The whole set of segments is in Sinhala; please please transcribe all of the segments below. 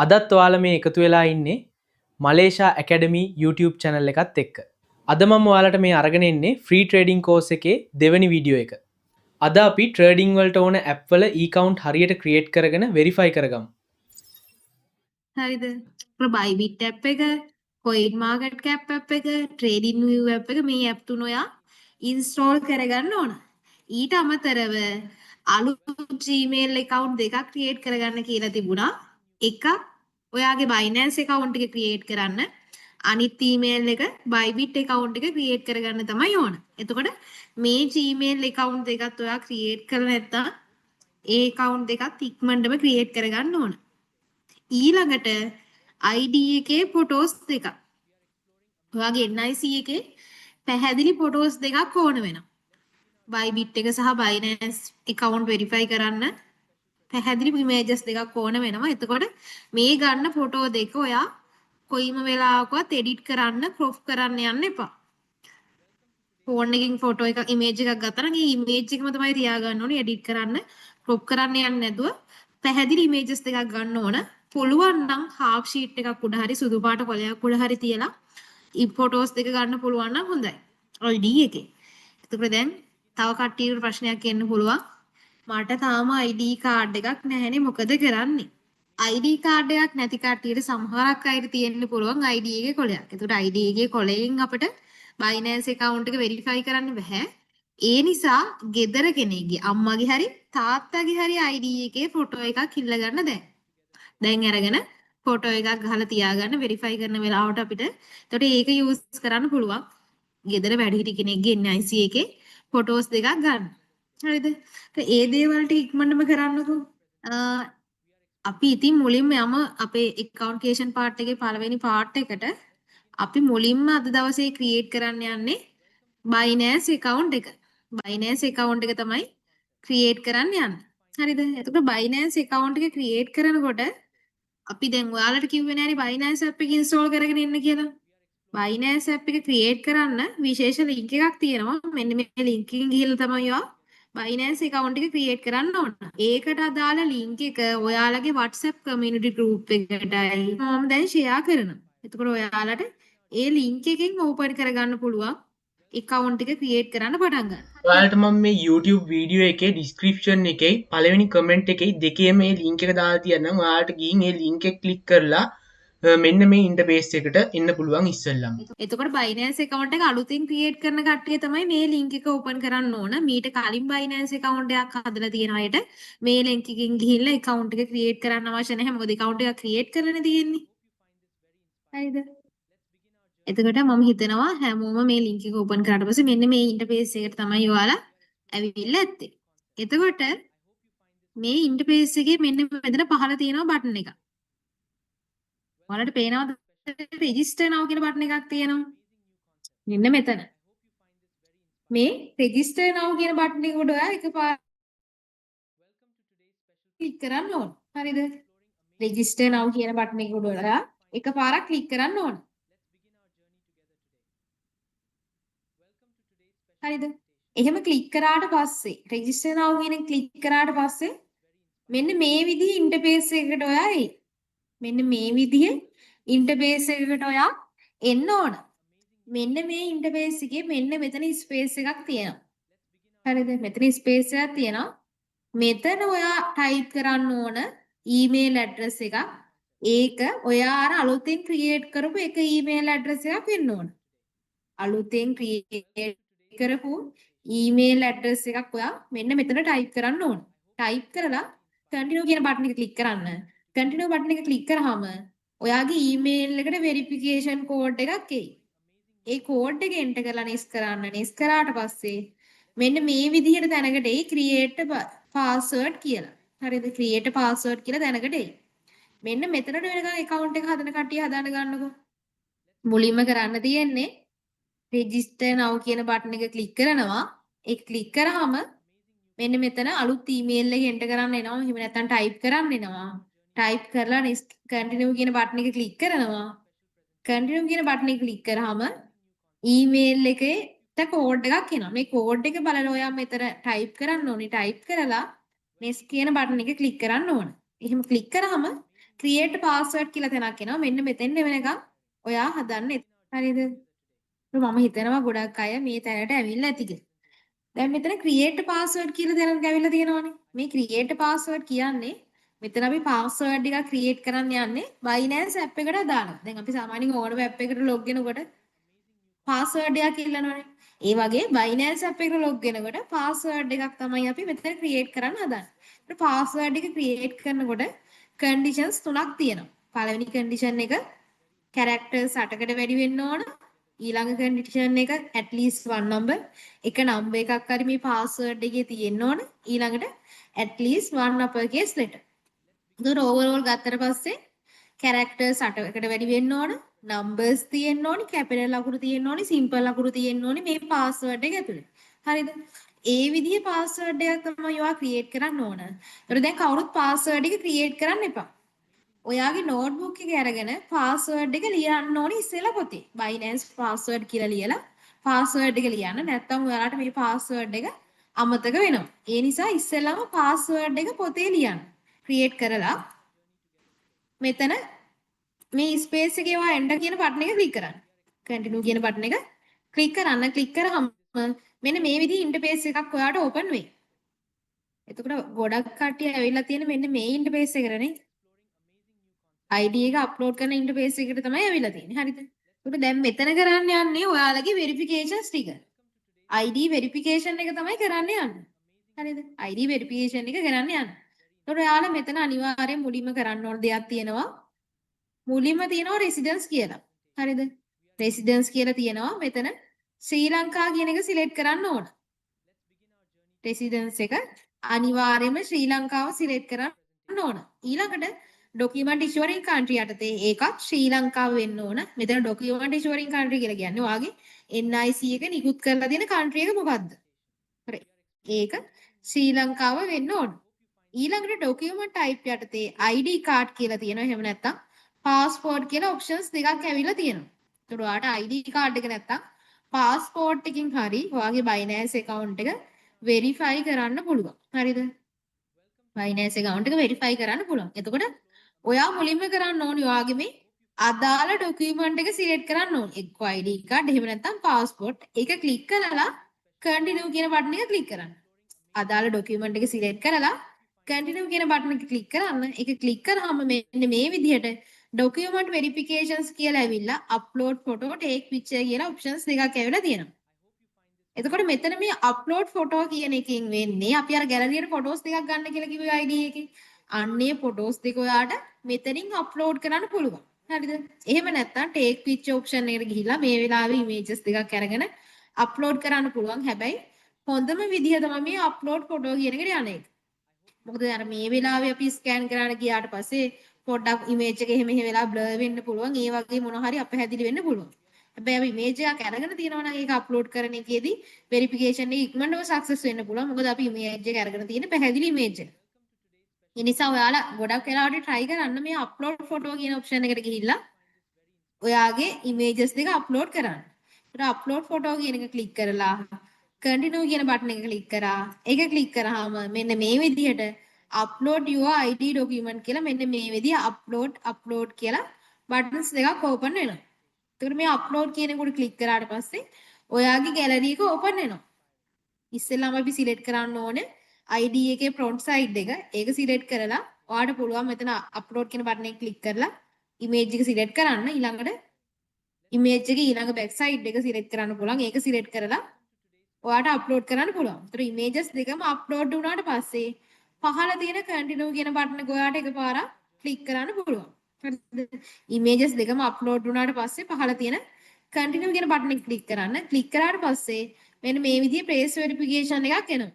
අදත් ඔයාලා මේ එකතු වෙලා ඉන්නේ මලේෂා ඇකඩමි YouTube channel එකත් එක්ක. අද මම ඔයාලට මේ අරගෙන එන්නේ ෆ්‍රී ට්‍රේඩින් කෝස් එකේ දෙවෙනි වීඩියෝ එක. අද අපි ට්‍රේඩින් වලට ඕන ඇප් වල e-account හරියට ක්‍රියේට් කරගෙන වෙරිෆයි කරගමු. හරිද? බයිබිට් ඇප් එක, කොයින් මාකට් කැප් ඇප් එක, ට්‍රේඩින් විව් ඇප් එක මේ ඇප් තුන ඔයා ඉන්ස්ටෝල් කරගන්න ඕන. ඊට අමතරව අලුත් Gmail account දෙකක් ක්‍රියේට් කරගන්න කියලා තිබුණා. එකක් ඔයාගේ Binance account එක ක්‍රියේට් කරන්න, අනිත් email එක Bybit account එක ක්‍රියේට් කරගන්න තමයි ඕන. එතකොට මේ Gmail account දෙකත් ඔයා ක්‍රියේට් කරලා නැත්නම් ඒ account දෙකත් ඉක්මනටම ක්‍රියේට් කරගන්න ඕන. ඊළඟට ID එකේ ෆොටෝස් දෙකක්. ඔයාගේ NIC එකේ පැහැදිලි ෆොටෝස් දෙකක් ඕන වෙනවා. Bybit එක සහ Binance account verify කරන්න පැහැදිලි ඉමේජස් දෙකක් ඕන වෙනවා. එතකොට මේ ගන්න ෆොටෝ දෙක ඔයා කොයිම වෙලාවකවත් එඩිට් කරන්න, ක්‍රොප් කරන්න යන්න එපා. ෆෝන් එකකින් ෆොටෝ එකක් ඉමේජ් එකක් ගත්තා නම් ඒ ඉමේජ් එකම තමයි තියාගන්න ඕනේ. එඩිට් කරන්න, ක්‍රොප් කරන්න යන්නේ නැතුව පැහැදිලි ඉමේජස් දෙකක් ගන්න ඕන. පුළුවන් නම් half sheet එකක් උඩ හරි සුදු පාට කොලයක් උඩ හරි තියලා ෆොටෝස් දෙක ගන්න පුළුවන් නම් හොඳයි. ID එකේ. එතකොට දැන් තව කට්ටියට ප්‍රශ්නයක් එන්න පුළුවන්. මට තාම ID කාඩ් එකක් නැහැනේ මොකද කරන්නේ? ID කාඩ් එකක් නැති කට්ටියට සමහරක් අයට තියෙන්න පුළුවන් ID එකේ කොලයක්. එතකොට ID එකේ කොලයෙන් අපිට Binance account එක verify කරන්න බෑ. ඒ නිසා ගෙදර කෙනෙක්ගේ අම්මගේ හරි තාත්තගේ හරි ID එකේ ෆොටෝ එකක් ඉල්ල ගන්න දැන්. දැන් අරගෙන ෆොටෝ එකක් ගහලා තියාගන්න වෙරිෆයි කරන වෙලාවට අපිට එතකොට ඒක යූස් කරන්න පුළුවන්. ගෙදර වැඩිහිටි කෙනෙක්ගේ NIC එකේ ෆොටෝස් දෙකක් ගන්න. හරිද? ඒ දේවල් ටික ඉක්මනටම කරන්නකෝ. අපි ඉතින් මුලින්ම යම අපේ account creation part එකේ පළවෙනි part එකට අපි මුලින්ම අද දවසේ create කරන්න යන්නේ Binance account එක. Binance account එක තමයි create කරන්න යන්නේ. හරිද? එතකොට Binance account එක create කරනකොට අපි දැන් ඔයාලට කිව්වේ නෑනේ Binance app එක install කරගෙන ඉන්න කියලා. Binance app එක create කරන්න විශේෂ link එකක් තියෙනවා. මෙන්න මේ link එකකින් ගිහිල්ලා තමයි ඔයා Binance account එක create කරන්න ඕන. ඒකට අදාළ link එක ඔයාලගේ WhatsApp community group එකටයි මම දැන් share කරනවා. එතකොට ඔයාලට ඒ link එකෙන් open කරගන්න පුළුවන් account එක create කරන්න පටන් ගන්න. ඔයාලට මම මේ YouTube වීඩියෝ එකේ description එකේ පළවෙනි comment එකේ දෙකේම මේ link එක දාලා තියන්නම්. ඔයාලට ගිහින් ඒ link එක click කරලා මෙන්න මේ ඉන්ටර්ෆේස් එකට එන්න පුළුවන් ඉස්සෙල්ලම. එතකොට Binance account එක අලුතින් create කරන කට්ටිය තමයි මේ link එක open කරන්න ඕන. මීට කලින් Binance account එකක් හදලා තියෙන අයට මේ link එකකින් ගිහිල්ලා account එක create කරන්න අවශ්‍ය නැහැ. මොකද account එක create කරලානේ තියෙන්නේ. හරිද? එතකොට මම හිතනවා හැමෝම මේ link එක open කරාට පස්සේ මෙන්න මේ interface එකට තමයි ඔයාලා ඇවිල්ලා ඇත්තේ. එතකොට මේ interface එකේ මෙන්න මෙතන පහළ තියෙනවා button එකක්. ඔයාලට පේනවද register now කියන button එකක් තියෙනවා. මෙන්න මෙතන. මේ register now කියන button එක උඩ ඔයා එකපාරක් click කරන්න ඕන. හරිද? register now කියන button එක උඩ ඔයා එකපාරක් click කරන්න ඕන. හරිද? එහෙම ක්ලික් කරාට පස්සේ register now කියන ක්ලික් කරාට පස්සේ මෙන්න මේ විදිහේ ඉන්ටර්ෆේස් එකකට ඔයා එයි. මෙන්න මේ විදිහේ ඉන්ටර්ෆේස් එකකට ඔයා එන්න ඕන. මෙන්න මේ ඉන්ටර්ෆේස් එකේ මෙන්න මෙතන ස්පේස් එකක් තියෙනවා. හරිද? මෙතන ස්පේස් එකක් තියෙනවා. මෙතන ඔයා ටයිප් කරන්න ඕන ඊමේල් ඇඩ්‍රස් එකක්. ඒක ඔයා අර අලුතෙන් ක්‍රියේට් කරපු එක ඊමේල් ඇඩ්‍රස් එකක් වෙන්න ඕන. අලුතෙන් ක්‍රියේට් කරපු ඊමේල් ඇඩ්‍රස් එකක් ඔයා මෙන්න මෙතන ටයිප් කරන්න ඕන. ටයිප් කරලා continue කියන බටන් එක ක්ලික් කරන්න. continue බටන් එක ක්ලික් කරාම ඔයාගේ ඊමේල් එකට වෙරිෆිකේෂන් කෝඩ් එකක් එයි. ඒ කෝඩ් එක එන්ටර් කරලා next කරන්න. next කරාට පස්සේ මෙන්න මේ විදිහට දැනකට එයි create password කියලා. හරිද? create password කියලා දැනකට එයි. මෙන්න මෙතනට වෙනකන් account එක හදන කට්ටිය හදාන්න ගන්නකො. මුලින්ම කරන්න තියෙන්නේ register now කියන බටන් එක ක්ලික් කරනවා. ඒක ක්ලික් කරාම මෙන්න මෙතන අලුත් ඊමේල් එක එන්ටර් කරන්න එනවා. එහෙම නැත්නම් ටයිප් කරන්න එනවා. ටයිප් කරලා next continue කියන බටන් එක ක්ලික් කරනවා. continue කියන බටන් එක ක්ලික් කරාම ඊමේල් එකේට කෝඩ් එකක් එනවා. මේ කෝඩ් එක බලලා ඔයා මෙතන ටයිප් කරන්න ඕනේ. ටයිප් කරලා next කියන බටන් එක ක්ලික් කරන්න ඕන. එහෙම ක්ලික් කරාම create password කියලා තැනක් එනවා. මෙන්න මෙතෙන් වෙනකන් ඔයා හදන්න. හරිද? මම හිතනවා ගොඩක් අය මේ තැනට ඇවිල්ලා ඇති කියලා. දැන් මෙතන create password කියලා දැනග ඇවිල්ලා තියෙනවානේ. මේ create password කියන්නේ මෙතන අපි password එකක් create කරන්න යන්නේ Binance app එකට දාලා. දැන් අපි සාමාන්‍යයෙන් ඕනම app එකකට log වෙනකොට password එකක් ඉල්ලනවානේ. ඒ වගේ Binance app එකට log වෙනකොට password එකක් තමයි අපි මෙතන create කරන්න හදන්නේ. ඒත් password එක create කරනකොට conditions තුනක් තියෙනවා. පළවෙනි condition එක characters 8කට වැඩි වෙන්න ඕන. ඊළඟ condition එක at least one number එක number එකක් හරි මේ password එකේ තියෙන්න ඕන. ඊළඟට at least one uppercase letter. ඒක overall ගත්තට පස්සේ characters 8කට වැඩි වෙන්න ඕන. numbers තියෙන්න ඕනි, capital අකුරු තියෙන්න ඕනි, simple අකුරු තියෙන්න ඕනි මේ password එක ඇතුලේ. හරිද? ඒ විදිහේ password එකක් තමයි ඔයා create කරන්න ඕන. ඒතර දැන් කවුරුත් password එක create කරන්න එපා. ඔයාගේ නෝට්බුක් එක අරගෙන පාස්වර්ඩ් එක ලියන්න ඕනේ ඉස්සෙල්ලා පොතේ. Binance password කියලා ලියලා පාස්වර්ඩ් එක ලියන්න. නැත්නම් ඔයාලට මේ පාස්වර්ඩ් එක අමතක වෙනවා. ඒ නිසා ඉස්සෙල්ලාම පාස්වර්ඩ් එක පොතේ ලියන්න. ක්‍රියේට් කරලා මෙතන මේ ස්පේස් එකේ ඔයා එන්ටර් කියන බටන් එක ක්ලික් කරන්න. කන්ටිනියු කියන බටන් එක ක්ලික් කරන්න. ක්ලික් කරාම මෙන්න මේ විදිහේ ඉන්ටර්ෆේස් එකක් ඔයාට ඕපන් වෙයි. එතකොට ගොඩක් කට්ටිය ඇවිල්ලා තියෙන මෙන්න මේ ඉන්ටර්ෆේස් එකකටනේ. ID එක අප්ලෝඩ් කරන ඉන්ටර්ෆේස් එකට තමයි ඇවිල්ලා තියෙන්නේ. හරිද? ඒකට දැන් මෙතන කරන්න යන්නේ ඔයාලගේ වෙරිෆිකේෂන්ස් ටික. ID වෙරිෆිකේෂන් එක තමයි කරන්න යන්නේ. හරිද? ID වෙරිෆිකේෂන් එක කරන්න යන්නේ. ඒකට ඔයාලා මෙතන අනිවාර්යෙන් මුලින්ම කරන්න ඕන දෙයක් තියෙනවා. මුලින්ම තියෙනවා රෙසිඩන්ස් කියලා. හරිද? රෙසිඩන්ස් කියලා තියෙනවා. මෙතන ශ්‍රී ලංකා කියන එක සිලෙක්ට් කරන්න ඕන. රෙසිඩන්ස් එක අනිවාර්යයෙන්ම ශ්‍රී ලංකාව සිලෙක්ට් කරන්න ඕන. ඊළඟට document issuing country යටතේ ඒකත් ශ්‍රී ලංකාව වෙන්න ඕන. මෙතන document issuing country කියලා කියන්නේ ඔයාගේ NIC එක නිකුත් කරලා තියෙන country එක මොකද්ද? හරි. ඒක ශ්‍රී ලංකාව වෙන්න ඕන. ඊළඟට document type යටතේ ID card කියලා තියෙනවා. එහෙම නැත්නම් passport කියලා options දෙකක් ඇවිල්ලා තියෙනවා. ඒකට ඔයාට ID card එක නැත්නම් passport එකකින් හරි ඔයාගේ Binance account එක verify කරන්න පුළුවන්. හරිද? Binance account එක verify කරන්න පුළුවන්. එතකොට ඔයා මුලින්ම කරන්න ඕනි ඔයාගේ මේ අදාළ ડોකියුමන්ට් එක සිලෙක්ට් කරන්න ඕනි. එක්ක ID card එහෙම නැත්නම් passport ඒක ක්ලික් කරලා continue කියන බටන් එක ක්ලික් කරන්න. අදාළ ડોකියුමන්ට් එක සිලෙක්ට් කරලා continue කියන බටන් එක ක්ලික් කරන්න. ඒක ක්ලික් කරාම මෙන්න මේ විදිහට document verifications කියලා ඇවිල්ලා upload photo take picture කියලා options දෙකක් ඇවිල්ලා තියෙනවා. එතකොට මෙතන මේ upload photo කියන එකෙන් වෙන්නේ අපි අර ගැලරියට photos දෙකක් ගන්න කියලා කිව්වේ ID එකේ. අන්නේ photos දෙක ඔයාට මෙතනින් upload කරන්න පුළුවන්. හරිද? එහෙම නැත්නම් take picture option එකට ගිහිල්ලා මේ වෙලාවේ images දෙකක් අරගෙන upload කරන්න පුළුවන්. හැබැයි හොඳම විදිහ තමයි මේ upload photo කියන එකට යන එක. මොකද අර මේ වෙලාවේ අපි scan කරන්න ගියාට පස්සේ පොඩ්ඩක් image එක එහෙම වෙලා blur වෙන්න පුළුවන්. ඒ වගේ මොනවා හරි අපහැදිලි වෙන්න පුළුවන්. හැබැයි අපි image එකක් අරගෙන තියෙනවා නම් ඒක අප්ලෝඩ් කරන එකේදී වෙරිෆිකේෂන් එක ඉක්මනටම සක්සස් වෙන්න පුළුවන්. මොකද අපි image එක අරගෙන තියෙන පැහැදිලි image එක. ඒ නිසා ඔයාලා ගොඩක් වෙලාවට try කරන්න මේ upload photo කියන option එකට ගිහිල්ලා ඔයාගේ images දෙක upload කරන්න. ඒකට upload photo කියන එක click කරලා continue කියන බටන් එක click කරා. ඒක click කරාම මෙන්න මේ විදිහට upload your ID document කියලා මෙන්න මේ විදිහ upload කියලා buttons දෙකක් open වෙනවා. එතකොට මේ අප්ලෝඩ් කියන එකට ක්ලික් කරාට පස්සේ ඔයාගේ ගැලරි එක ඕපන් වෙනවා. ඉස්සෙල්ලාම අපි සිලෙක්ට් කරන්න ඕනේ ID එකේ front side එක. ඒක සිලෙක්ට් කරලා ඔයාට පුළුවන් මෙතන අප්ලෝඩ් කියන බටන් එක ක්ලික් කරලා image එක සිලෙක්ට් කරන්න. ඊළඟට image එකේ ඊළඟ back side එක සිලෙක්ට් කරන්න පුළුවන්. ඒක සිලෙක්ට් කරලා ඔයාට අප්ලෝඩ් කරන්න පුළුවන්. ඒතර images දෙකම අප්ලෝඩ් වුණාට පස්සේ පහළ තියෙන continue කියන බටන් එක ඔයාට එකපාරක් ක්ලික් කරන්න පුළුවන්. images දෙකම අප්ලෝඩ් වුණාට පස්සේ පහළ තියෙන continue කියන බටන් එක ක්ලික් කරන්න. ක්ලික් කරාට පස්සේ මෙන්න මේ විදිහේ face verification එකක් එනවා.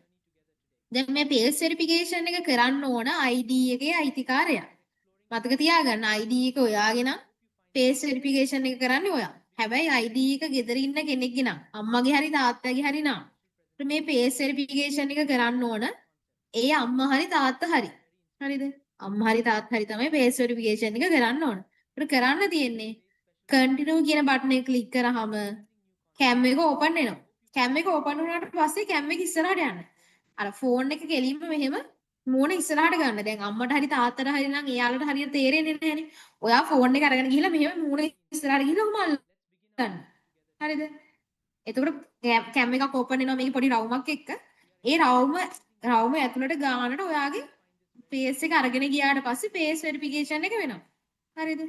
දැන් මේ face verification එක කරන්න ඕන ID එකේ අයිතිකාරයා. මතක තියාගන්න ID එක ඔයාගේ නම් face verification එක කරන්නේ ඔයා. හැබැයි ID එක ගෙදර ඉන්න කෙනෙක්ගේ නම් අම්මගේ හරි තාත්තගේ හරි නම් මේ face verification එක කරන්න ඕන ඒ අම්මා හරි තාත්තා හරි. හරිද? අම්මා හරි තාත්තා හරි තමයි face verification එක කරන්න ඕන. ඒක කරන්න තියෙන්නේ continue කියන බටන් එක ක්ලික් කරාම cam එක open වෙනවා. cam එක open වුණාට පස්සේ cam එක ඉස්සරහට යන්න. අර phone එක කෙලින්ම මෙහෙම මූණ ඉස්සරහට ගන්න. දැන් අම්මට හරි තාත්තට හරි නම් එයාලට හරියට තේරෙන්නේ නැහැනේ. ඔයා ෆෝන් එක අරගෙන ගිහලා මෙහෙම මූණ ඉස්සරහට ගිහලා ඔහම අල්ලන්න. හරිද? එතකොට කැම් එකක් ඕපන් වෙනවා මේකේ පොඩි රවුමක් එක්ක. ඒ රවුම ඇතුළට ගානට ඔයාගේ පේස් එක අරගෙන ගියාට පස්සේ පේස් වෙරිෆිකේෂන් එක වෙනවා. හරිද?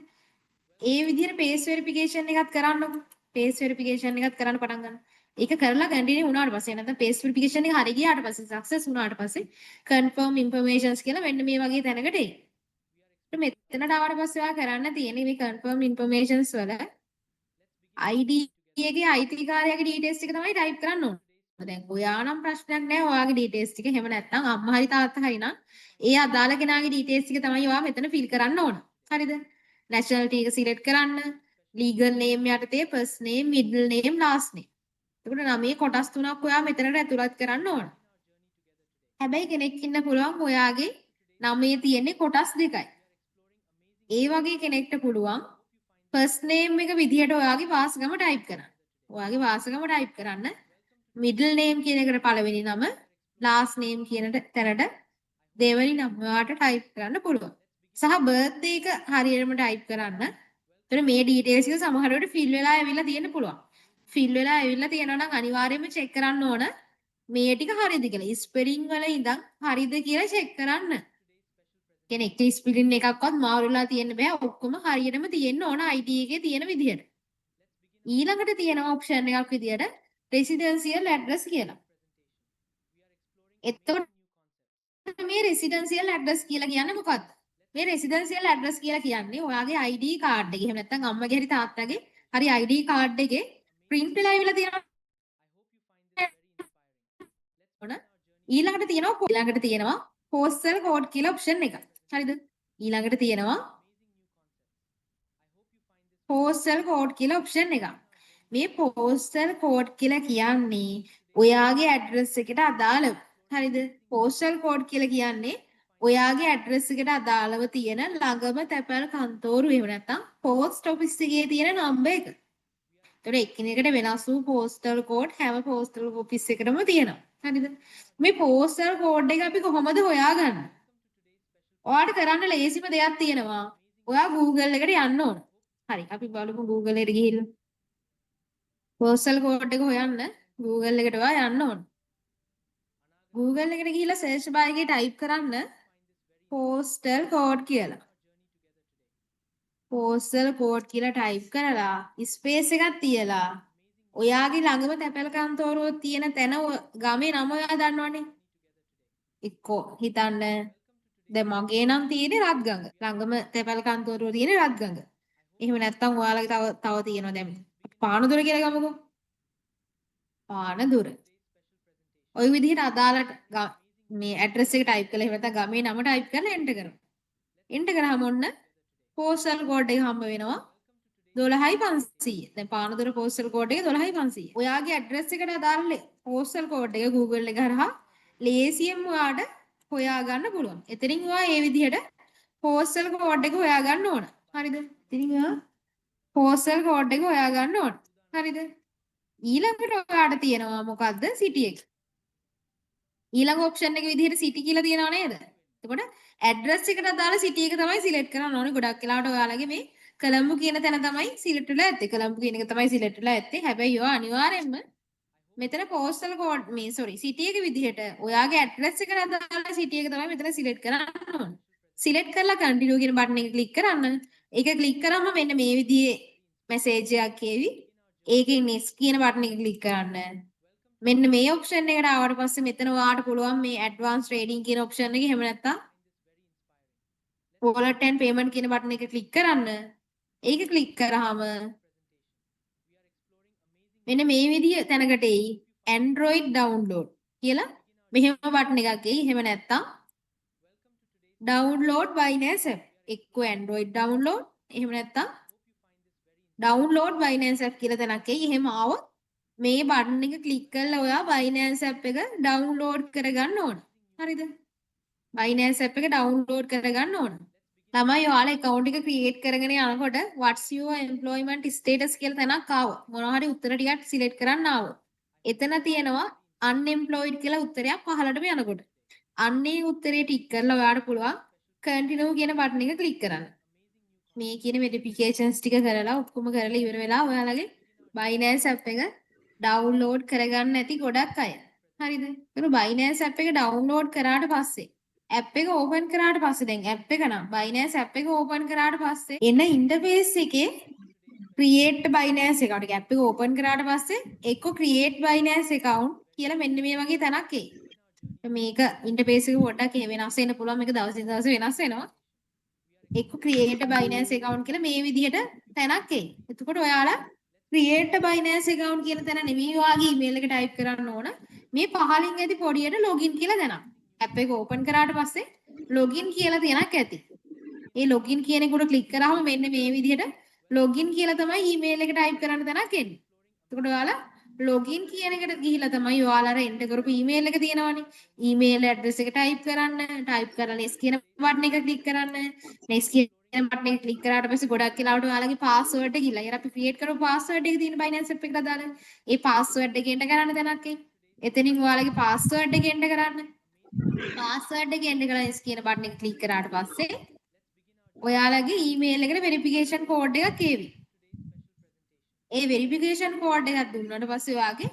ඒ විදිහට පේස් වෙරිෆිකේෂන් එකත් කරන්නකො. පේස් වෙරිෆිකේෂන් එකත් කරන්න පටන් ගන්න. ඒක කරලා කන්ටිනියු වුණාට පස්සේ නැත්නම් පේස් වෙරිෆිකේෂන් එක හරි ගියාට පස්සේ සක්සස් වුණාට පස්සේ කන්ෆර්ම් ඉන්ෆර්මේෂන්ස් කියලා මෙන්න මේ වගේ තැනකට එයි. මෙතනට ආවට පස්සේ ඔයා කරන්න තියෙන්නේ මේ කන්ෆර්ම් ඉන්ෆර්මේෂන්ස් වල ID එකේ අයිතිකාරයාගේ ඩීටේල්ස් ටික තමයි ටයිප් කරන්න ඕන. දැන් ඔයා නම් ප්‍රශ්නයක් නැහැ ඔයාගේ ඩීටේල්ස් ටික. එහෙම නැත්නම් අම්මා හරි තාත්තා හරි නම් ඒ අදාළ කෙනාගේ ඩීටේල්ස් ටික තමයි ඔයා මෙතන ෆිල් කරන්න ඕන. හරිද? nationality එක සිලෙක්ට් කරන්න, legal name යටතේ first name, middle name, last name. එතකොට නමේ කොටස් තුනක් ඔයා මෙතනට ඇතුළත් කරන්න ඕන. හැබැයි කෙනෙක් ඉන්න පුළුවන් ඔයාගේ නමේ තියෙන්නේ කොටස් දෙකයි. ඒ වගේ කෙනෙක්ට පුළුවන් ෆස්ට් නේම් එක විදිහට ඔයාගේ වාසගම ටයිප් කරන්න. ඔයාගේ වාසගම ටයිප් කරන්න. මිඩල් නේම් කියන එකට පළවෙනි නම, ලාස්ට් නේම් කියන තැනට දෙවෙනි නම ඔයාට ටයිප් කරන්න පුළුවන්. සහ බර්ත්ඩේ එක හරියටම ටයිප් කරන්න. එතන මේ ඩීටේල්ස් එක සමහර වෙලට ෆිල් වෙලා ඇවිල්ලා තියෙන්න පුළුවන්. ෆිල් වෙලා ඇවිල්ලා තියෙනවා නම් අනිවාර්යයෙන්ම චෙක් කරන්න ඕන මේ ටික හරියද කියලා. ස්පෙලිං වල ඉඳන් හරියද කියලා චෙක් කරන්න. කෙනෙක්ට ස්පෙලින් එකක්වත් මාරු වෙලා තියෙන්න බෑ. ඔක්කොම හරියටම තියෙන්න ඕන ID එකේ තියෙන විදිහට. ඊළඟට තියෙන ඔප්ෂන් එකක් විදිහට රෙසිඩෙන්ෂියල් ඇඩ්‍රස් කියලා. එතකොට මේ රෙසිඩෙන්ෂියල් ඇඩ්‍රස් කියලා කියන්නේ මොකක්ද? මේ රෙසිඩෙන්ෂියල් ඇඩ්‍රස් කියලා කියන්නේ ඔයාගේ ID කාඩ් එකේ. එහෙම නැත්නම් අම්මගේ හරි තාත්තගේ හරි ID කාඩ් එකේ print වෙලා ඉවිලා තියෙනවා. ඊළඟට තියෙනවා postal code කියලා ඔප්ෂන් එකක්. හරිද? ඊළඟට තියෙනවා postal code කියලා ඔප්ෂන් එකක්. මේ postal code කියලා කියන්නේ ඔයාගේ ඇඩ්‍රස් එකට අදාළව. හරිද? postal code කියලා කියන්නේ ඔයාගේ ඇඩ්‍රස් එකට අදාළව තියෙන ළඟම තැපැල් කන්තෝරු එහෙම නැත්නම් post office එකේ තියෙන නම්බර් එක. ඒතකොට එකිනෙකට වෙනස් වූ postal code හැම postal office එකකටම තියෙනවා. හරිද? මේ postal code එක අපි කොහොමද හොයාගන්නේ? ඔයාට කරන්න ලේසිම දෙයක් තියෙනවා. ඔයා Google එකට යන්න ඕන. හරි අපි බලමු Google එකට ගිහිල්ලා. postal code එක හොයන්න Google එකට ඔයා යන්න ඕන. Google එකට ගිහිල්ලා search bar එකේ type කරන්න postal code කියලා. postal code කියලා type කරලා space එකක් තියලා ඔයාගේ ළඟම තැපැල් කන්තෝරුව තියෙන තැන ගමේ නම ඔයා දන්නවනේ. එක්කෝ හිතන්න දැන් මගේ නම් තියෙන්නේ රත්ගඟ. ළඟම තැපැල් කන්තෝරුව තියෙන්නේ රත්ගඟ. එහෙම නැත්නම් ඔයාලගේ තව තියෙනවා දැන් පානදුර කියලා ගමුකෝ. පානදුර. ওই විදිහට අදාළ මේ ඇඩ්‍රස් එක ටයිප් කරලා එහෙම නැත්නම් ගමේ නම ටයිප් කරලා එන්ටර් කරනවා. එන්ටර් කරාම ඔන්න postal code එක හම්බ වෙනවා 12500. දැන් පානදුර postal code එක 12500. ඔයාගේ ඇඩ්‍රස් එකට අදාළ postal code එක Google එක හරහා ලේසියෙන් ඔයාට හොයා ගන්න පුළුවන්. එතනින් ඔයා මේ විදිහට postal code එක හොයා ගන්න ඕන. හරිද? ඉතින් ඔයා postal code එක හොයා ගන්න ඕන. හරිද? ඊළඟට ඔයාට තියෙනවා මොකද්ද? city එක. ඊළඟ ඔප්ෂන් එක විදිහට city කියලා තියෙනව නේද? එතකොට ඇඩ්‍රස් එකට අදාළ city එක තමයි සිලෙක්ට් කරන්න ඕනේ. ගොඩක් වෙලාවට ඔයාලගේ මේ කොළඹ කියන තැන තමයි සිලෙක්ට් වෙලා ඇත්තේ. කොළඹ කියන එක තමයි සිලෙක්ට් වෙලා ඇත්තේ. හැබැයි ඔයා අනිවාර්යයෙන්ම මෙතන postal code city එක විදිහට ඔයාගේ ඇඩ්‍රස් එකට අදාළ city එක තමයි මෙතන සිලෙක්ට් කරන්න ඕනේ. සිලෙක්ට් කරලා continue කියන බටන් එක ක්ලික් කරන්න. ඒක ක්ලික් කරාම මෙන්න මේ විදිහේ මැසේජ් එකක් එවි. ඒකේ next කියන බටන් එක ක්ලික් කරන්න. මෙන්න මේ ඔප්ෂන් එකට ආවට පස්සේ මෙතන ඔයාට පුළුවන් මේ advanced trading කියන ඔප්ෂන් එක එහෙම නැත්නම් wallet and payment කියන බටන් එක ක්ලික් කරන්න. ඒක ක්ලික් කරාම මෙන්න මේ විදිහ තැනකට එයි Android download කියලා මෙහෙම බටන් එකක් එයි. එහෙම නැත්නම් download Binance app. එක්ක Android download එහෙම නැත්නම් download Binance app කියලා තැනක් එයි. එහෙම ආවොත් මේ බටන් එක ක්ලික් කරලා ඔයා Binance app එක download කරගන්න ඕන. හරිද? Binance app එක download කරගන්න ඕන. ළමයි ඔයාලා account එක create කරගෙන යනකොට what's your employment status කියලා තැනක් ආවොත් මොනවා හරි උත්තර ටිකක් select කරන්න ආවොත් එතන තියෙනවා unemployed කියලා උත්තරයක් පහළටම යනකොට. අන්නේ උත්තරේ ටික් කරලා ඔයාලට පුළුවන් continue කියන බටන් එක ක්ලික් කරන්න. මේ කියන verifications ටික කරලා ඔක්කොම කරලා ඉවර වෙලා ඔයාලගේ Binance app එක download කරගන්න නැති ගොඩක් අය. හරිද? ඒක Binance app එක download කරාට පස්සේ app එක open කරාට පස්සේ දැන් app එක නම් Binance app එක open කරාට පස්සේ එන interface එකේ create Binance account එක app එක open කරාට පස්සේ එක්ක create Binance account කියලා මෙන්න මේ වගේ තැනක් එයි. මේක interface එක පොඩ්ඩක් වෙනස් වෙන්න පුළුවන් මේක දවසින් දවස වෙනස් වෙනවා. එක්ක create Binance account කියලා මේ විදිහට තැනක් එයි. එතකොට ඔයාලා create Binance account කියන තැන නෙමෙයි ඔයාගේ email එක type කරන්න ඕන. මේ පහලින් ඇති පොඩියට login කියලා දැනක්. app එක open කරාට පස්සේ login කියලා තියෙනක් ඇති. ඒ login කියන එකට click කරාම මෙන්න මේ විදිහට login කියලා තමයි email එක type කරන්න තැනක් එන්නේ. එතකොට ඔයාලා login කියන එකට ගිහිලා තමයි ඔයාලා enter කරපු email එක තියෙනවනේ. email address එක type කරන්න, type කරලා next කියන button එක click කරන්න. next කියන button එක click කරාට පස්සේ ගොඩක් වෙලාවට ඔයාලගේ password එක ගිහලා. ඊට අපි create කරපු password එක තියෙන Binance app එකට දාලා ඒ password එක enter කරන්න තැනක් එයි. එතනින් ඔයාලගේ password එක enter කරන්න. password එක enter කරලා next කියන button එක click කරාට පස්සේ ඔයාලගේ email එකට verification code එකක් එවි. ඒ verification code එකක් දුන්නාට පස්සේ ඔයාගේ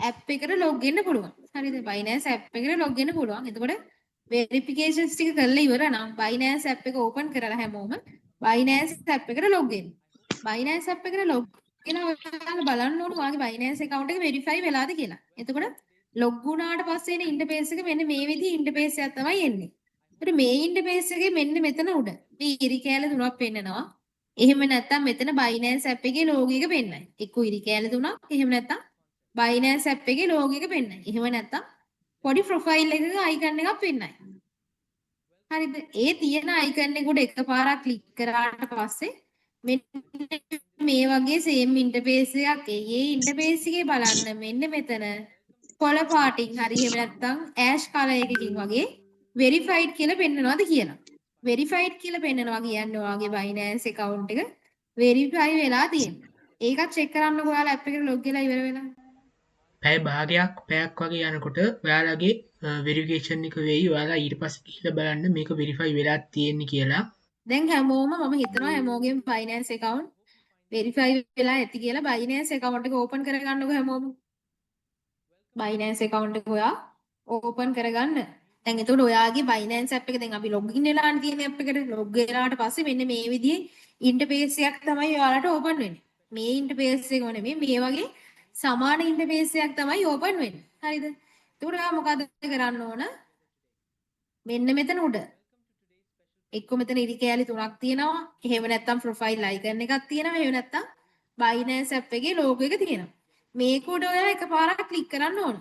app එකට log වෙන්න පුළුවන්. හරිද? Binance app එකට log වෙන්න පුළුවන්. එතකොට verifications ටික කරලා ඉවර නම් Binance app එක open කරලා හැමෝම Binance app එකට log වෙන්න. Binance app එකට log වෙනවා ඔයාලා බලන්න ඕන ඔයාගේ Binance account එක verify වෙලාද කියලා. එතකොට log වුණාට පස්සේ එන interface එක මෙන්න මේ විදිහේ interface එකක් තමයි එන්නේ. ඒත් මේ interface එකේ මෙන්න මෙතන උඩ මේ ඉරි කෑල්ල තුනක් පෙන්නනවා. එහෙම නැත්නම් මෙතන Binance app එකේ logo එක පෙන්නයි. එක්ක ඉරි කෑල්ල තුනක්. එහෙම නැත්නම් Binance app එකේ logo එක පෙන්නයි. එහෙම නැත්නම් පොඩි profile එකක icon එකක් පෙන්නයි. හරිද? ඒ තියෙන icon එක උඩ එකපාරක් click කරාට පස්සේ මෙන්න මේ වගේ same interface එකක් එයි. ඒ interface එකේ බලන්න මෙන්න මෙතන කොළ පාටින් හරි එහෙම නැත්නම් ash color එකකින් වගේ verified කියලා පෙන්නනවාද කියලා. verified කියලා පෙන්නනවා කියන්නේ ඔයාගේ Binance account එක verify වෙලා තියෙනවා. ඒකත් check කරන්නකෝ ඔයාලා app එකට log වෙලා ඉවර වෙලා. පැය භාගයක් පැයක් වගේ යනකොට ඔයාලගේ වෙරිෆිකේෂන් එක වෙයි. ඔයාලා ඊට පස්සේ ගිහලා බලන්න මේක වෙරිෆයි වෙලා තියෙන්නේ කියලා. දැන් හැමෝම මම හිතනවා හැමෝගෙම Binance account verify වෙලා ඇති කියලා Binance account එක open කරගන්නකෝ හැමෝම. Binance account එක ඔයා open කරගන්න. දැන් එතකොට ඔයාගේ Binance app එක දැන් අපි login වෙලානේ තියෙන app එකට log වෙලාට පස්සේ මෙන්න මේ විදිහේ interface එකක් තමයි ඔයාලට open වෙන්නේ. මේ interface එක නෙමෙයි මේ වගේ සමාන interface එකක් තමයි open වෙන්නේ. හරිද? එතකොට ඔයා මොකද කරන්න ඕන? මෙන්න මෙතන උඩ එක්ක මෙතන ඉරි කෑලි තුනක් තියෙනවා. එහෙම නැත්නම් profile icon එකක් තියෙනවා. එහෙම නැත්නම් Binance app එකේ logo එක තියෙනවා. මේක උඩ ඔයා එකපාරක් click කරන්න ඕන.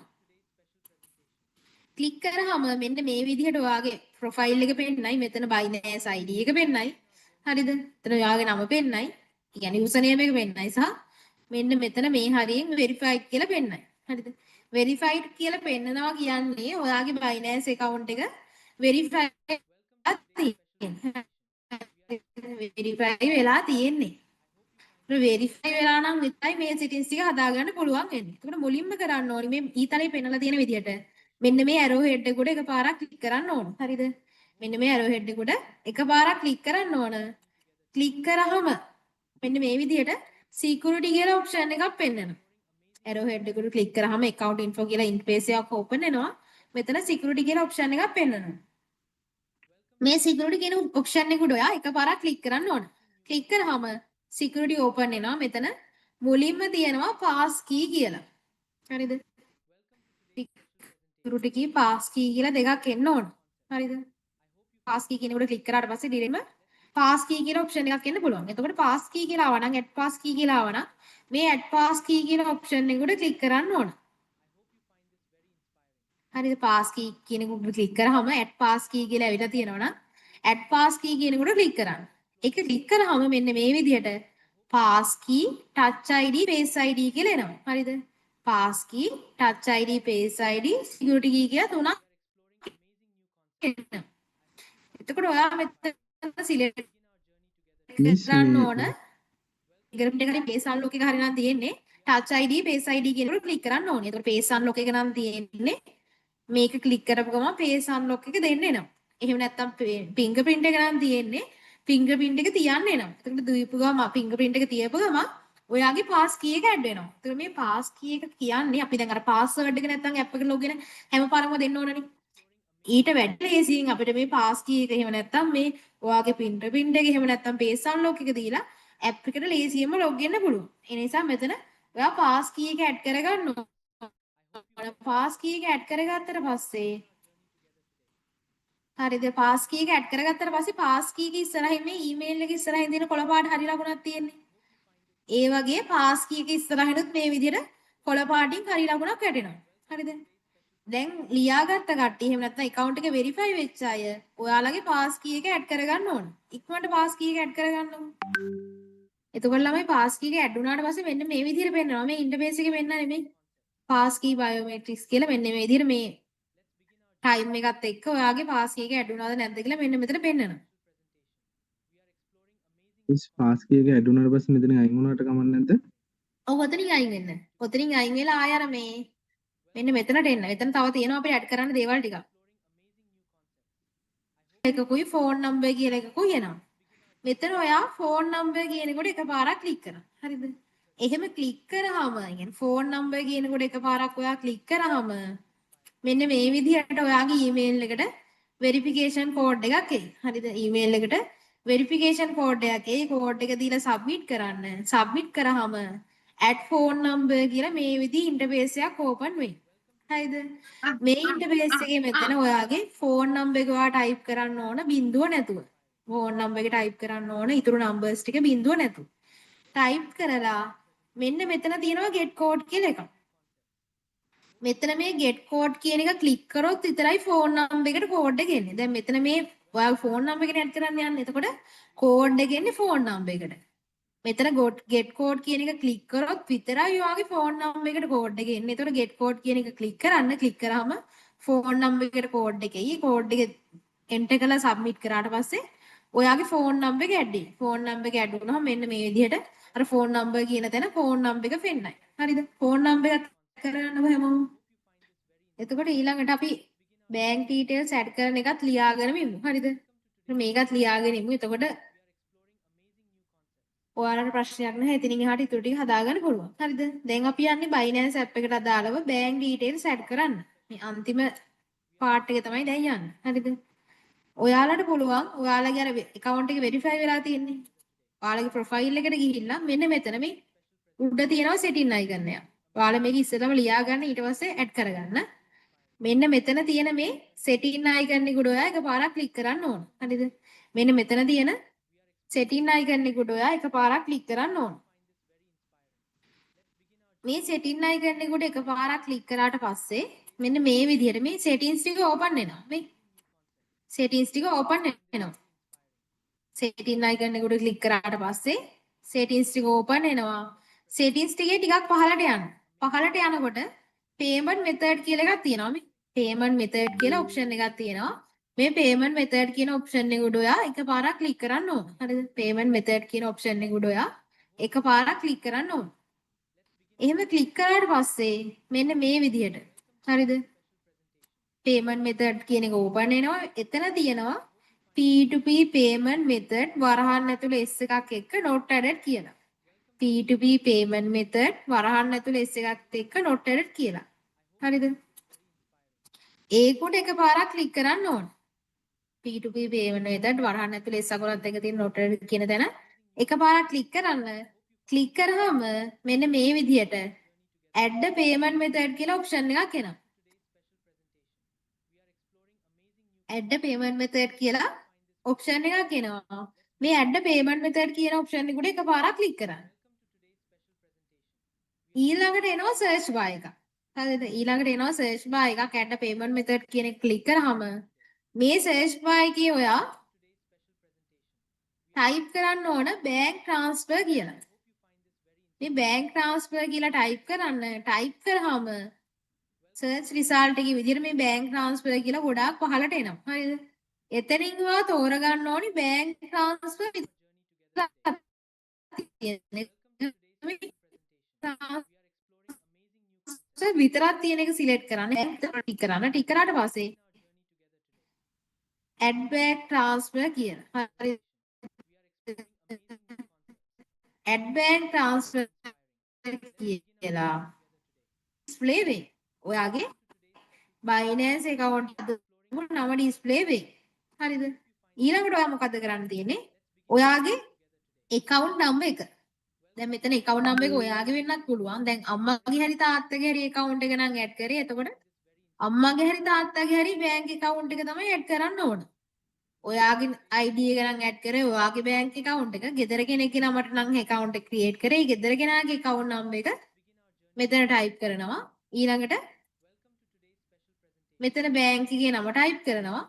ක්ලික් කරාම මෙන්න මේ විදිහට ඔයාගේ ප්‍රොෆයිල් එක පෙන්නයි. මෙතන Binance ID එක පෙන්නයි. හරිද? එතන ඔයාගේ නම පෙන්නයි. ඒ කියන්නේ username එක පෙන්නයි සහ මෙන්න මෙතන මේ හරියෙන් verified කියලා පෙන්නයි. හරිද? verified කියලා පෙන්නනවා කියන්නේ ඔයාගේ Binance account එක verify වෙලා තියෙන්නේ. verify වෙලා නම් විතරයි මේ settings ටික හදාගන්න පුළුවන් වෙන්නේ. ඒකට මුලින්ම කරන්න ඕනි මේ ඊතලේ පෙන්නලා තියෙන විදිහට මෙන්න මේ arrow head එක උඩ එකපාරක් click කරන්න ඕන. හරිද? මෙන්න මේ arrow head එක උඩ එකපාරක් click කරන්න ඕන. click කරාම මෙන්න මේ විදිහට security කියලා option එකක් පෙන්නනවා. arrow head එක උඩ click කරාම account info කියලා interface එකක් open වෙනවා. මෙතන security කියලා option එකක් පෙන්නනවා. මේ security කියන option එක උඩ ඔයා එකපාරක් click කරන්න ඕන. click කරාම security open වෙනවා. මෙතන මුලින්ම තියෙනවා pass key කියලා. හරිද? security key pass key කියලා දෙකක් එන්න ඕන. හරිද? pass key කියන උඩ click කරාට පස්සේ ඩිරෙම pass key කියලා option එකක් එන්න පුළුවන්. එතකොට pass key කියලා ආව නම් add pass key කියලා ආව නම් මේ add pass key කියන option එක උඩ click කරන්න ඕන. හරිද? pass key කියන එක උඩ click කරාම add pass key කියලා ඇවිල්ලා තියෙනවා නම් add pass key කියන එක උඩ click කරන්න. ඒක click කරාම මෙන්න මේ විදිහට pass key touch id face id කියලා එනවා. හරිද? pass key touch id face id security key කියලා තුනක් එනවා. එතකොට ඔයා මෙතන select කරන්න ඕන ඉගරම් එකේ face unlock එක හරිනම් තියෙන්නේ touch id face id කියන එක click කරන්න ඕනේ. එතකොට face unlock එක නම් තියෙන්නේ මේක ක්ලික් කරපු ගමන් face unlock එක දෙන්න එනවා. එහෙම නැත්නම් fingerprint එක නම් තියෙන්නේ fingerprint එක තියන්න එනවා. එතකොට දීපු ගමන් fingerprint එක තියපු ගමන් ඔයාගේ pass key එක add වෙනවා. එතකොට මේ pass key එක කියන්නේ අපි දැන් අර password එක නැත්නම් app එකට login හැම පාරම දෙන්න ඕනනේ. ඊට වැඩි ලේසියෙන් අපිට මේ pass key එක එහෙම නැත්නම් මේ ඔයාගේ fingerprint එක එහෙම නැත්නම් face unlock එක දීලා app එකට ලේසියෙන්ම log වෙන්න පුළුවන්. ඒ නිසා මෙතන ඔයා pass key එක add කරගන්න ඕන. pass key එක add කරගත්තට පස්සේ හරිද pass key එක add කරගත්තට පස්සේ pass key එක ඉස්සරහින් මේ email එක ඉස්සරහින් තියෙන කොළ පාට හරි ලකුණක් තියෙන්නේ. ඒ වගේ pass key එක ඉස්සරහිනුත් මේ විදිහට කොළ පාටින් හරි ලකුණක් වැටෙනවා. හරිද? දැන් ලියාගත්ත කට්ටිය එහෙම නැත්නම් account එක verify වෙච්ච අය ඔයාලගේ pass key එක add කරගන්න ඕන. ඉක්මනට pass key එක add කරගන්න ඕන. එතකොට ළමයි pass key එක add වුණාට පස්සේ මෙන්න මේ විදිහට පෙන්නනවා. මේ interface එකේ පෙන්නන්නේ මේ pass key biometrics කියලා මෙන්න මේ විදිහට මේ time එකත් එක්ක ඔයාගේ pass key එක add වුණාද නැද්ද කියලා මෙන්න මෙතන පෙන්නනවා. පාස් කී එක ඇඩ් වුණාට පස්සේ මෙතන අයින් වුණාට කමක් නැද්ද? ඔව් ඔතනින් අයින් වෙන්න. ඔතනින් අයින් වෙලා ආය අර මේ මෙන්න මෙතනට එන්න. එතන තව තියෙනවා අපිට add කරන්න දේවල් ටිකක්. එකකුයි phone number කියලා එකකුයි එනවා. මෙතන ඔයා phone number කියනකොට එකපාරක් click කරනවා. හරිද? එහෙම click කරාම يعني phone number කියනකොට එකපාරක් ඔයා click කරාම මෙන්න මේ විදිහට ඔයාගේ email එකට verification code එකක් එයි. හරිද? email එකට verification code එකක් එයි. code එක දීලා submit කරන්න. submit කරාම add phone number කියලා මේ විදිහ interface එකක් open වෙයි. හරිද? මේ interface එකේ මෙතන ඔයාගේ phone number එක ඔයා type කරන්න ඕන බිඳුව නැතුව. phone number එක type කරන්න ඕන ඊටු numbers ටික බිඳුව නැතුව. type කරලා මෙන්න මෙතන තියෙනවා get code කියලා එකක්. මෙතන මේ get code කියන එක click කරොත් විතරයි phone number එකට code එක එන්නේ. දැන් මෙතන මේ ඔයාගේ phone number එකට add කරන්න යන්නේ. එතකොට code එක එන්නේ phone number එකට. මෙතන get code කියන එක click කරොත් විතරයි ඔයාගේ phone number එකට code එක එන්නේ. එතකොට get code කියන එක click කරන්න. click කරාම phone number එකට code එක එයි. code එක enter කරලා submit කරාට පස්සේ ඔයාගේ phone number එක add වෙයි. phone number එක add වුණාම මෙන්න මේ විදිහට අර phone number කියන තැන phone number එක පෙන්නයි. හරිද? phone number එක කරගන්නකො හැමෝම. එතකොට ඊළඟට අපි bank details add කරන එකත් ලියාගෙන ඉමු. හරිද? මේකත් ලියාගෙන ඉමු. එතකොට ඔයාලට ප්‍රශ්නයක් නැහැ. ඉතින් එහාට ඉතුරු ටික හදාගන්න පුළුවන්. හරිද? දැන් අපි යන්නේ Binance app එකට අදාළව bank details add කරන්න. මේ අන්තිම part එක තමයි දැන් යන්නේ. හරිද? ඔයාලට පුළුවන් ඔයාලගේ අර account එක verify වෙලා තියෙන්නේ. ඔයාලගේ profile එකට ගිහිල්ලා මෙන්න මෙතන මේ උඩ තියෙනවා setting icon එක. ඔයාලා මේක ඉස්සෙල්ලාම ලියා ගන්න ඊට පස්සේ add කරගන්න. මෙන්න මෙතන තියෙන මේ setting icon එක උඩ ඔයා එකපාරක් click කරන්න ඕන. හරිද? මෙන්න මෙතන තියෙන setting icon එක උඩ ඔයා එකපාරක් click කරන්න ඕන. මේ setting icon එක උඩ එකපාරක් click කරාට පස්සේ මෙන්න මේ විදිහට මේ settings ටික open වෙනවා. මේ settings ටික open වෙනවා. setting icon එක උඩ click කරාට පස්සේ settings ටික open වෙනවා. settings ටිකේ ටිකක් පහළට යන්න. පහළට යනකොට payment method කියලා එකක් තියෙනවා. මේ payment method කියලා option එකක් තියෙනවා. මේ payment method කියන option එක උඩ ඔයා එකපාරක් click කරන්න ඕන. හරිද? payment method කියන option එක උඩ ඔයා එකපාරක් click කරන්න ඕන. එහෙම click කරාට පස්සේ මෙන්න මේ විදිහට. හරිද? payment method කියන එක open වෙනවා. එතන තියෙනවා P2P payment method වරහන් ඇතුළේ S එකක් එක්ක not added කියලා. P2P payment method වරහන් ඇතුළේ S එකක් එක්ක not added කියලා. හරිද? ඒකට එකපාරක් click කරන්න ඕන. P2P payment method වරහන් ඇතුළේ S අකුරත් එක්ක තියෙන not added කියන තැන එකපාරක් click කරන්න. click කරාම මෙන්න මේ විදිහට add payment method කියලා option එකක් එනවා. add payment method කියලා option එකක් එනවා. මේ add payment method කියන option එකට එකපාරක් click කරන්න. ඊළඟට එනවා search bar එක. හරිද? ඊළඟට එනවා search bar එකක් add payment method කියන එක click කරාම මේ search bar එකේ ඔයා type කරන්න ඕන bank transfer කියලා. මේ bank transfer කියලා type කරන්න. type කරාම search result එකේ විදිහට මේ bank transfer කියලා ගොඩාක් පහළට එනවා. හරිද? එතනින් ඔයා තෝරගන්න ඕනි bank transfer විතරක් තියෙන එක සිලෙක්ට් කරන්න. ටික් කරන්න. ටික් කරාට පස්සේ add back transfer කියන. හරි. add back transfer කියලා display වෙයි. ඔයාගේ Binance account එක නම display වෙයි. හරිද? ඊළඟට ඔයා මොකද කරන්න තියෙන්නේ? ඔයාගේ account number එක. දැන් මෙතන account number එක ඔයාගේ වෙන්නත් පුළුවන්. දැන් අම්මගේ හරි තාත්තගේ හරි account එක නම් add කරේ. එතකොට අම්මගේ හරි තාත්තගේ හරි bank account එක තමයි add කරන්න ඕන. ඔයාගේ ID එක නම් add කරේ ඔයාගේ bank account එක. ගෙදර කෙනෙක්ගේ නමට නම් account එක create කරේ. ගෙදර කෙනාගේ account number එක මෙතන type කරනවා. ඊළඟට මෙතන bank එකේ නම type කරනවා.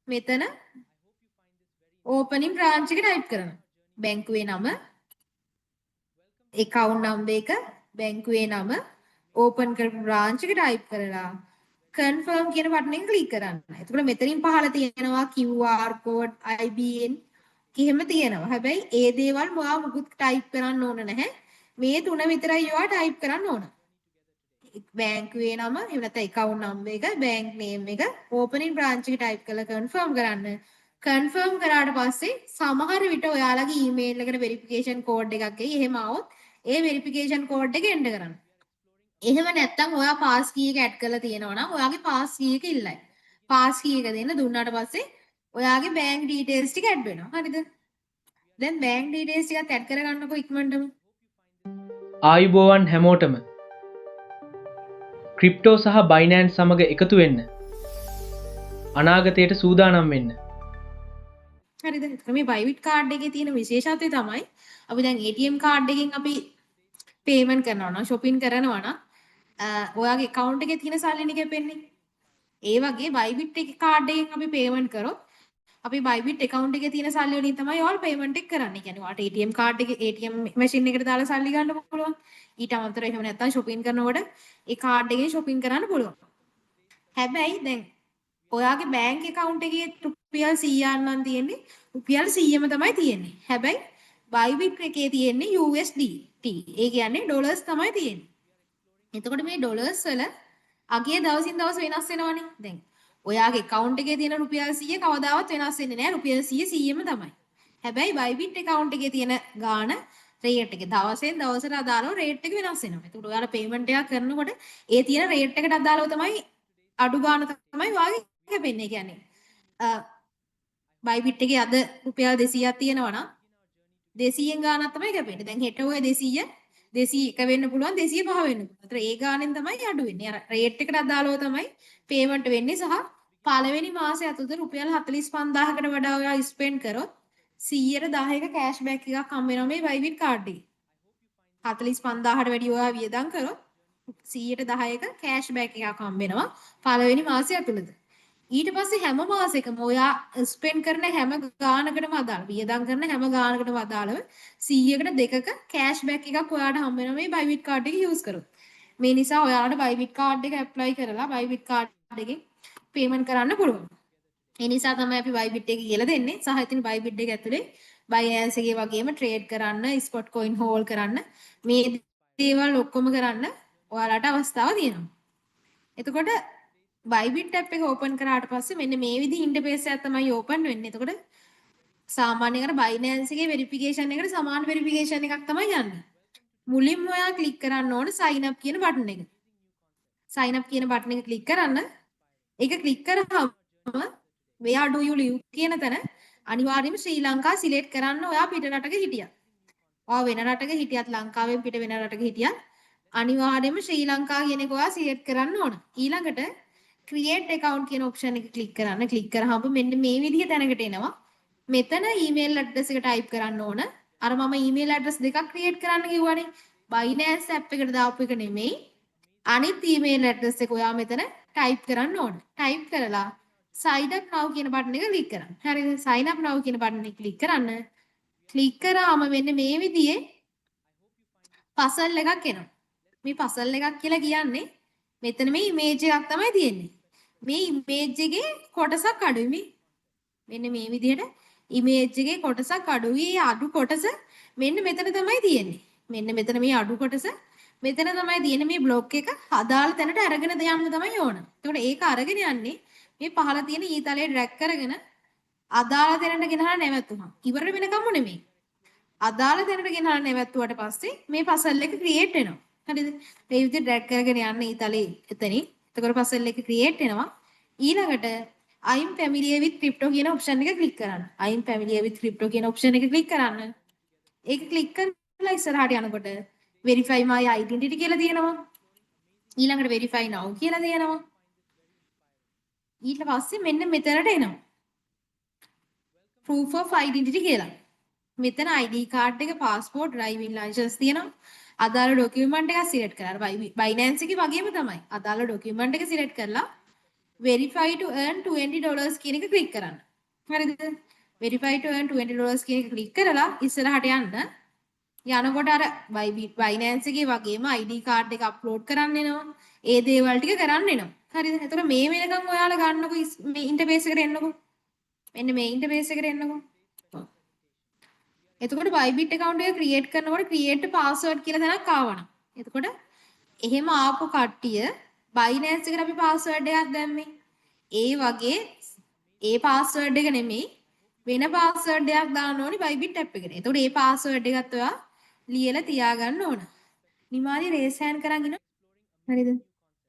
මෙතන opening branch එක type කරනවා. බැංකුවේ නම, account number එක, බැංකුවේ නම, open කරපු branch එක type කරලා confirm කියන බටන් එක click කරන්න. එතකොට මෙතනින් පහළ තියෙනවා QR code, IBN කිහිම තියෙනවා. හැබැයි ඒ දේවල් මොවා මුකුත් type කරන්න ඕන නැහැ. මේ තුන විතරයි ඔයා type කරන්න ඕන. බැංකුවේ නම, එහෙම නැත්නම් account number එක, bank name එක, opening branch එක type කරලා confirm කරන්න. confirm කරාට පස්සේ සමහර විට ඔයාලගේ email එකට verification code එකක් එයි. එහෙම આવොත් ඒ verification code එක enter කරන්න. එහෙම නැත්නම් ඔයා pass key එක add කරලා තියෙනවා නම් ඔයාගේ pass key එක ඉල්ලයි. pass key එක දෙන්න දුන්නාට පස්සේ ඔයාගේ bank details ටික add වෙනවා. හරිද? දැන් bank details ටිකත් add කරගන්නකො ඉක්මනටම. ආයුබෝවන් හැමෝටම ක්‍රිප්ටෝ සහ බයිනෑන්ස් සමග එකතු වෙන්න අනාගතයට සූදානම් වෙන්න. හරිද? එතකොට මේ Bybit card එකේ තියෙන විශේෂත්වය තමයි අපි දැන් ATM card එකෙන් අපි payment කරනවා නම් shopping කරනවා නම් ඔයාගේ account එකේ තියෙන සල්ලිනේ කැපෙන්නේ. ඒ වගේ Bybit එකේ card එකෙන් අපි payment කරොත් අපි Bybit account එකේ තියෙන සල්ලි වලින් තමයි ඔයාලා payment එක කරන්නේ. කියන්නේ ඔයාලට ATM card එකේ ATM machine එකට දාලා සල්ලි ගන්න පුළුවන්. ඊට අමතරව එහෙම නැත්නම් shopping කරනකොට ඒ card එකෙන් shopping කරන්න පුළුවන්. හැබැයි දැන් ඔයාගේ bank account එකේ රුපියල් 100ක් නම් තියෙන්නේ රුපියල් 100ම තමයි තියෙන්නේ. හැබැයි Bybit එකේ තියෙන්නේ USDT. ඒ කියන්නේ ඩොලර්ස් තමයි තියෙන්නේ. එතකොට මේ ඩොලර්ස් වල අගය දවසින් දවස වෙනස් වෙනවනේ. දැන් ඔයාගේ account එකේ තියෙන රුපියල් 100 කවදාවත් වෙනස් වෙන්නේ නැහැ. රුපියල් 100 100ම තමයි. හැබැයි Bybit account එකේ තියෙන ගාණ රේට් එක දවසෙන් දවසට අදාළව රේට් එක වෙනස් වෙනවා. එතකොට ඔයාලා payment එකක් කරනකොට ඒ තියෙන රේට් එකට අදාළව තමයි අඩු ගාණ තමයි වාගේ කැපෙන්නේ. කියන්නේ Bybit එකේ අද රුපියල් 200ක් තියෙනවා නම් 200න් ගාණක් තමයි කැපෙන්නේ. දැන් හෙට ඔය 201 වෙන්න පුළුවන් 205 වෙන්න පුළුවන්. ඒතර ඒ ගාණෙන් තමයි අඩු වෙන්නේ. අර රේට් එකට අදාළව තමයි payment වෙන්නේ සහ පළවෙනි මාසය ඇතුළත රුපියල් 45000කට වඩා ඔයා ස්පෙන්ඩ් කරොත් 110ක කෑෂ්බැක් එකක් හම්බ වෙනවා මේ Bybit card එකේ. 45000ට වැඩි ඔයා වියදම් කරොත් 110ක කෑෂ්බැක් එකක් හම්බ වෙනවා පළවෙනි මාසය ඇතුළත. ඊට පස්සේ හැම මාසෙකම ඔයා ස්පෙන්ඩ් කරන හැම ගානකටම අදාළ වියදම් කරන හැම ගානකටම අදාළව 100කට දෙකක කෑෂ්බැක් එකක් ඔයාට හම්බ වෙනවා මේ Bybit card එක use කරොත්. මේ නිසා ඔයාලට Bybit card එක apply කරලා Bybit card එකෙන් payment කරන්න පුළුවන්. ඒ නිසා තමයි අපි Bybit එක කියලා දෙන්නේ. සහ ඉතින් Bybit එක ඇතුලේ Binance එකේ වගේම trade කරන්න, spot coin hold කරන්න මේ දේවල් ඔක්කොම කරන්න ඔයාලට අවස්ථාව තියෙනවා. එතකොට Bybit app එක open කරාට පස්සේ මෙන්න මේ විදිහ interface එකක් තමයි open වෙන්නේ. එතකොට සාමාන්‍යයෙන් අර Binance එකේ verification එකට සමාන verification එකක් තමයි යන්නේ. මුලින්ම ඔයා click කරන්න ඕන sign up කියන button එක. sign up කියන button එක click කරන්න. ඒක click කරාම where do you live කියන තැන අනිවාර්යයෙන්ම ශ්‍රී ලංකා select කරන්න ඔයා පිට රටක හිටියත්. ඔයා වෙන රටක හිටියත් ලංකාවෙන් පිට වෙන රටක හිටියත් අනිවාර්යයෙන්ම ශ්‍රී ලංකා කියන එක ඔයා select කරන්න ඕන. ඊළඟට create account කියන option එක click කරන්න. click කරාම මෙන්න මේ විදිහ තැනකට එනවා. මෙතන email address එක type කරන්න ඕන. අර මම email address දෙකක් create කරන්න කිව්වනේ. Binance app එකට දාපු එක නෙමෙයි. අනිත් email address එක ඔයා මෙතන type කරන්න ඕන. type කරලා sign up now කියන button එක click කරන්න. හරිද? sign up now කියන button එක click කරන්න. click කරාම මෙන්න මේ විදිහේ puzzle එකක් එනවා. මේ puzzle එකක් කියලා කියන්නේ මෙතන මේ image එකක් තමයි තියෙන්නේ. මේ image එකේ කොටසක් අඩුයි. මෙන්න මේ විදිහට image එකේ කොටසක් අඩුයි. ඒ අඩු කොටස මෙන්න මෙතන තමයි තියෙන්නේ. මෙන්න මෙතන මේ අඩු කොටස මෙතන තමයි තියෙන මේ බ්ලොක් එක අදාළ තැනට අරගෙන යන්න තමයි ඕන. එතකොට ඒක අරගෙන යන්නේ මේ පහළ තියෙන ඊතලයේ ඩ්‍රැග් කරගෙන අදාළ තැනට ගෙනහලා නැවතුණා. ඉවර වෙනකම්ම නෙමෙයි. අදාළ තැනට ගෙනහලා නැවතුවට පස්සේ මේ පසල් එක ක්‍රියේට් වෙනවා. හරිද? මේ විදිහට ඩ්‍රැග් කරගෙන යන්න ඊතලයේ එතනින්. එතකොට පසල් එක ක්‍රියේට් වෙනවා. ඊළඟට I'm familiar with crypto කියන ඔප්ෂන් එක ක්ලික් කරන්න. I'm familiar with crypto කියන ඔප්ෂන් එක ක්ලික් කරන්න. ඒක ක්ලික් කරලා ඉස්සරහට යනකොට verify my identity කියලා තියෙනවා. ඊළඟට verify now කියලා තියෙනවා. ඊට පස්සේ මෙන්න මෙතනට එනවා. proof of identity කියලා. මෙතන ID card එක, passport, driving license තියෙනවා. අදාළ document එක select කරලා Binance එකේ වගේම තමයි. අදාළ document එක select කරලා verify to earn $20 කියන එක ක්ලික් කරන්න. හරිද? verify to earn $20 කියන එක ක්ලික් කරලා ඉස්සරහට යන්න. යනකොට අර Binance එකේ වගේම ID card එක අප්ලෝඩ් කරන්න එනවා. ඒ දේවල් ටික කරන්න එනවා. හරිද? එතකොට මේ වෙනකන් ඔයාලා ගන්නකො මේ ඉන්ටර්ෆේස් එකට එන්නකො. මෙන්න මේ ඉන්ටර්ෆේස් එකට එන්නකො. එතකොට Bybit account එක create කරනකොට create password කියලා තැනක් ආවනම්. එතකොට එහෙම ආපු කට්ටිය Binance එකට අපි password එකක් දැම්මේ. ඒ වගේ ඒ password එක නෙමෙයි වෙන password එකක් දාන්න ඕනි Bybit app එකට. එතකොට ඒ password එකත් ඔයා ලියලා තියාගන්න ඕන. නිමාලි රේස් හෑන්ඩ් කරන් ඉන්න. හරිද?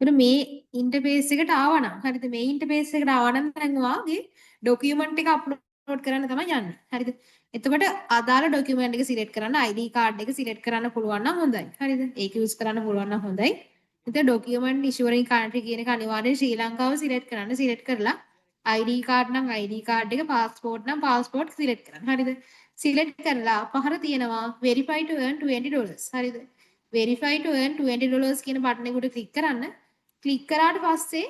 එතකොට මේ ඉන්ටර්ෆේස් එකට ආවනම් හරිද? මේ ඉන්ටර්ෆේස් එකට ආවනම් දැන් ඔයාගේ ડોකියුමන්ට් එක අප්ලෝඩ් කරන්න තමයි යන්නේ. හරිද? එතකොට අදාළ ડોකියුමන්ට් එක සිලෙක්ට් කරන්න ID කාඩ් එක සිලෙක්ට් කරන්න පුළුවන් නම් හොඳයි. හරිද? ඒක යූස් කරන්න පුළුවන් නම් හොඳයි. ඉතින් ડોකියුමන්ට් ඉෂුවරින් කන්ට්‍රි කියන එක අනිවාර්යෙන් ශ්‍රී ලංකාව සිලෙක්ට් කරන්න. සිලෙක්ට් කරලා ID කාඩ් නම් ID කාඩ් එක, පාස්පෝර්ට් නම් පාස්පෝර්ට් සිලෙක්ට් කරන්න. හරිද? සිලෙක්ට් කරලා පහර තියෙනවා verify to earn $20. හරිද? verify to earn $20 කියන බටන් එකට ක්ලික් කරන්න. ක්ලික් කරාට පස්සේ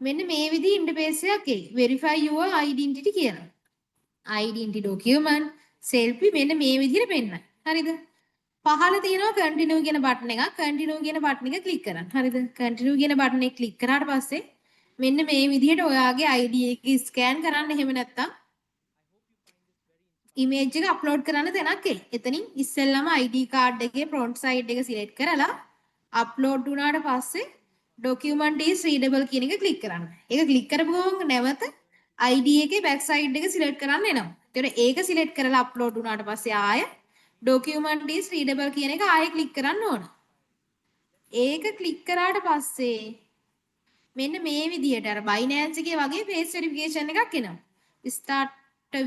මෙන්න මේ විදිහේ ඉන්ටර්ෆේස් එකක් එයි. verify your identity කියලා. identity document selfie මෙන්න මේ විදිහට පෙන්නයි. හරිද? පහළ තියෙනවා continue කියන බටන් එකක්. continue කියන බටන් එක ක්ලික් කරන්න. හරිද? continue කියන බටන් එක ක්ලික් කරාට පස්සේ මෙන්න මේ විදිහට ඔයාගේ ID එක ස්කෑන් කරන්න. එහෙම නැත්නම් ඉමේජ් එක අප්ලෝඩ් කරන්න තැනක් එයි. එතනින් ඉස්සෙල්ලාම ID කාඩ් එකේ front side එක සිලෙක්ට් කරලා අප්ලෝඩ් වුණාට පස්සේ document is readable කියන එක ක්ලික් කරන්න. ඒක ක්ලික් කරපු ගමන් නැවත ID එකේ back side එක සිලෙක්ට් කරන්න එනවා. ඒතකොට ඒක සිලෙක්ට් කරලා අප්ලෝඩ් වුණාට පස්සේ ආය document is readable කියන එක ආයෙ ක්ලික් කරන්න ඕන. ඒක ක්ලික් කරාට පස්සේ මෙන්න මේ විදිහට අර Binance එකේ වගේ face verification එකක් එනවා. start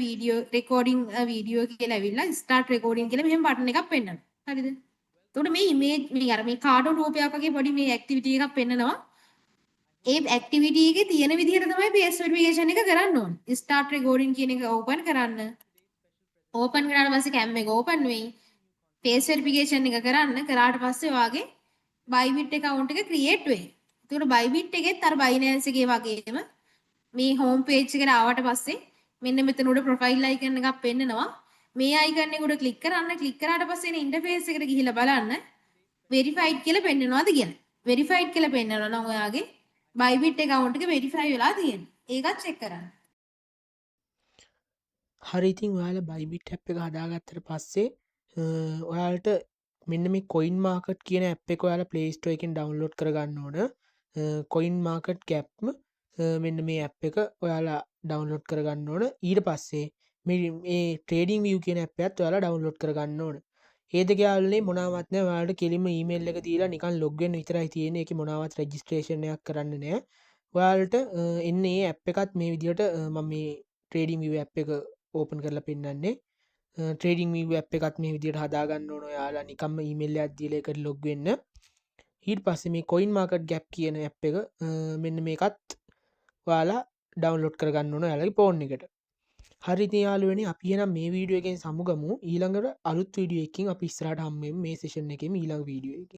video recording video කියලා ඇවිල්ලා start recording කියලා මෙහෙම බටන් එකක් පෙන්නනවා. හරිද? එතකොට මේ image මේ අර මේ කාඩෝ රූපයක් වගේ පොඩි මේ activity එකක් පෙන්නනවා. ඒ activity එකේ තියෙන විදිහට තමයි face verification එක කරන්න ඕන. start recording කියන එක open කරන්න. open කරාට පස්සේ cam එක open වෙයි. face verification එක කරන්න. කරාට පස්සේ ඔයාගේ Bybit account එක create වෙයි. එතකොට Bybit එකෙත් අර Binance එකේ වගේම මේ home page එකට ආවට පස්සේ මෙන්න මෙතන උඩ profile icon එකක් පෙන්නනවා. මේ icon එක උඩ click කරන්න. click කරාට පස්සේ එන interface එකට ගිහිල්ලා බලන්න verified කියලා පෙන්නනවාද කියලා. verified කියලා පෙන්නනවා නම් ඔයාගේ Bybit account එක verify වෙලා තියෙනවා. ඒකත් check කරන්න. හරි ඉතින් ඔයාලා Bybit app එක හදාගත්තට පස්සේ ඔයාලට මෙන්න මේ coin market කියන app එක ඔයාලා Play Store එකෙන් download කරගන්න ඕන. coin market cap මෙන්න මේ app එක ඔයාලා download කරගන්න ඕන. ඊට පස්සේ මේ trading view කියන app එකත් ඔයාලා download කරගන්න ඕන. ඒ දෙක යාළුවනේ මොනවත් නැහැ. ඔයාලට කෙලින්ම email එක දීලා නිකන් log වෙන්න විතරයි තියෙන්නේ. ඒකේ මොනවත් registration එකක් කරන්න නැහැ. ඔයාලට එන්නේ මේ app එකත් මේ විදිහට මම මේ trading view app එක open කරලා පෙන්නන්නේ. trading view app එකත් මේ විදිහට හදාගන්න ඕන. ඔයාලා නිකම්ම email එකක් දීලා ඒකට log වෙන්න. ඊට පස්සේ මේ coin market gap කියන app එක මෙන්න මේකත් ඔයාලා download කරගන්න ඕන ඔයාලගේ phone එකට. හරි ඉතින් යාළුවනේ අපි එහෙනම් මේ වීඩියෝ එකෙන් සමුගමු. ඊළඟට අලුත් වීඩියෝ එකකින් අපි ඉස්සරහට හම්බෙමු මේ session එකේම ඊළඟ වීඩියෝ එකේ.